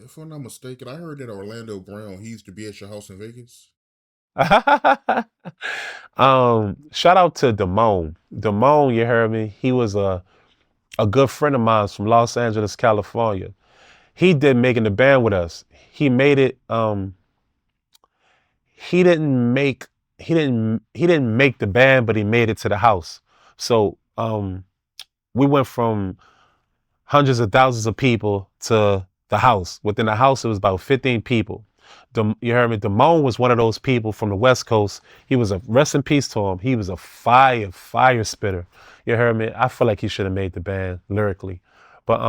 If I'm not mistaken, I heard that Orlando Brown, he used to be at your house in Vegas. Shout out to Damone. Damone, you heard me? He was a good friend of mine from Los Angeles, California. He did making the band with us. He made it. He didn't make he didn't make the band, but he made it to the house. So we went from hundreds of thousands of people to the house. Within the house, it was about 15 people. You heard me? Damone was one of those people from the West Coast. He was a rest in peace to him. He was a fire spitter. You heard me? I feel like he should have made the band lyrically. But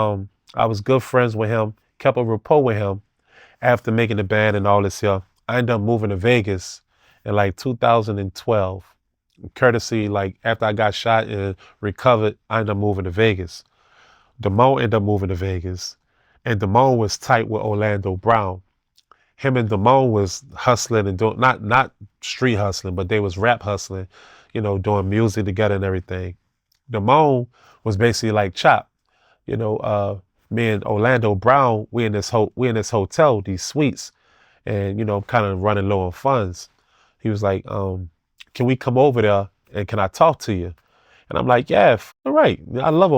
I was good friends with him, kept a rapport with him after making the band and all this here. I ended up moving to Vegas in like 2012. Courtesy, like after I got shot and recovered, I ended up moving to Vegas. Damone ended up moving to Vegas, and Damone was tight with Orlando Brown. Him and Damone was hustling and doing not street hustling, but they was rap hustling, doing music together and everything. Damone was basically like Chop, me and Orlando Brown, we in this hotel, these suites, and kind of running low on funds. He was like, can we come over there and can I talk to you? And I'm like, yeah, all right. I love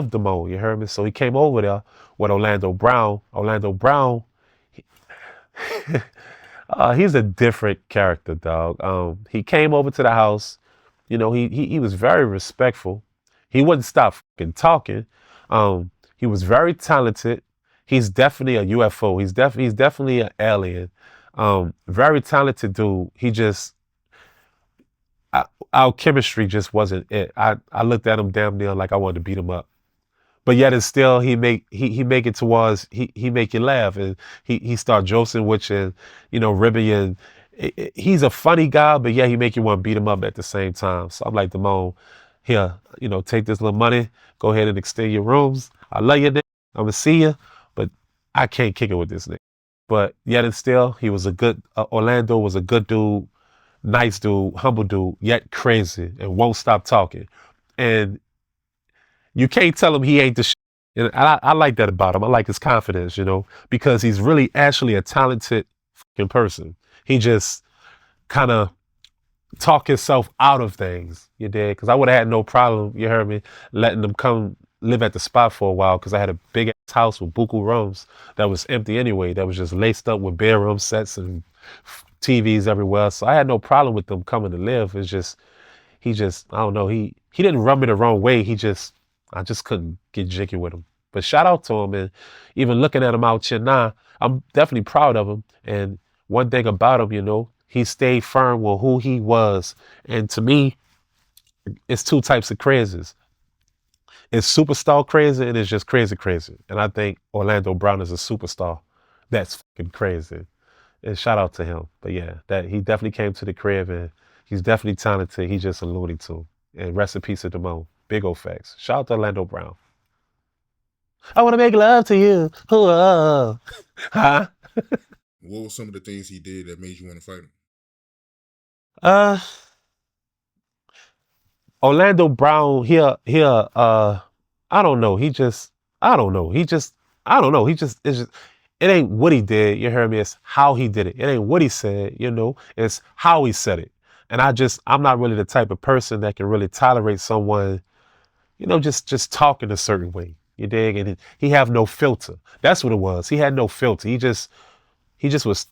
Damone, you heard me? So he came over there with Orlando Brown. Orlando Brown, he's a different character, dog. He came over to the house. He was very respectful. He wouldn't stop fucking talking. He was very talented. He's definitely a UFO. He's definitely an alien. Very talented dude. Our chemistry just wasn't it. I looked at him damn near like I wanted to beat him up. But yet it's still he make it towards he make you laugh, and he start joking with you, and ribbing you. And he's a funny guy, but yeah, he make you want to beat him up at the same time. So I'm like, Damone, here, take this little money, go ahead and extend your rooms. I love you, nigga. I'm gonna see you, but I can't kick it with this nigga. But yet and still, he was a good. Orlando was a good dude, nice dude, humble dude, yet crazy and won't stop talking. And you can't tell him he ain't the shit. And I like that about him. I like his confidence, because he's really actually a talented fucking person. He just kind of talk himself out of things. You did? Because I would have had no problem, you heard me, letting them come live at the spot for a while, because I had a big ass house with buku rooms that was empty anyway, that was just laced up with bedroom sets and TVs everywhere. So I had no problem with them coming to live. It's just, I don't know, he didn't rub me the wrong way. I just couldn't get jiggy with him. But shout out to him, and even looking at him out here now, I'm definitely proud of him. And one thing about him, he stayed firm with who he was. And to me, it's two types of crazes. It's superstar crazy and it's just crazy crazy. And I think Orlando Brown is a superstar. That's fucking crazy. And shout out to him. But yeah, that he definitely came to the crib, and he's definitely talented. He's just a looney tune. And rest in peace to Damone. Big old facts. Shout out to Orlando Brown. I want to make love to you. Whoa. Huh? What were some of the things he did that made you want to fight him? Uh, Orlando Brown here. I don't know. I don't know. I don't know. It ain't what he did. You heard me? It's how he did it. It ain't what he said. It's how he said it. And I'm not really the type of person that can really tolerate someone, just talking a certain way. You dig? And he have no filter. That's what it was. He had no filter. He just was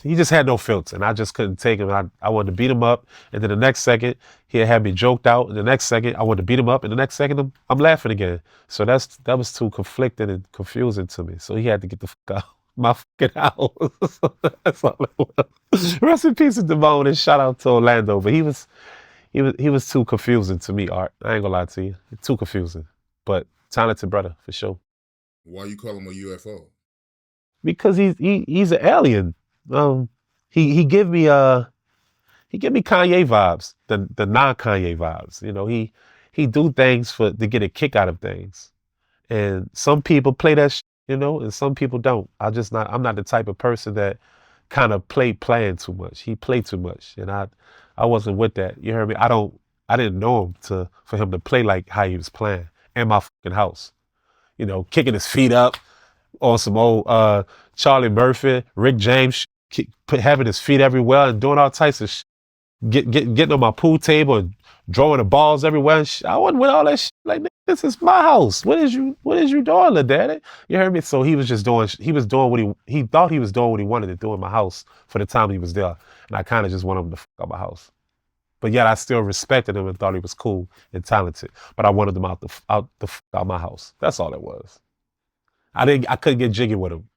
he just had no filter, and I just couldn't take him. I wanted to beat him up, and then the next second he had me joked out, and the next second I wanted to beat him up, and the next second I'm laughing again. So that was too conflicting and confusing to me. So he had to get the fuck out my fucking house. That's all it was. Rest in peace to Devon, and shout out to Orlando. But he was too confusing to me, Art. I ain't gonna lie to you, too confusing. But talented brother for sure. Why you call him a UFO? Because he's an alien. Um, he give me Kanye vibes, the non Kanye vibes. He do things to get a kick out of things, and some people play that, and some people don't. I'm not the type of person that kind of playing too much. He played too much, and I wasn't with that. You heard me? I didn't know him for him to play like how he was playing in my fucking house. Kicking his feet up, on some old Charlie Murphy, Rick James, having his feet everywhere and doing all types of getting on my pool table and drawing the balls everywhere. And I wasn't with all that shit. Like, this is my house. What is you doing, little daddy? You heard me? So he was just doing. He was doing what he thought he was doing what he wanted to do in my house for the time he was there, and I kind of just wanted him to fuck out my house. But yet I still respected him and thought he was cool and talented. But I wanted him out my house. That's all it was. I couldn't get jiggy with him.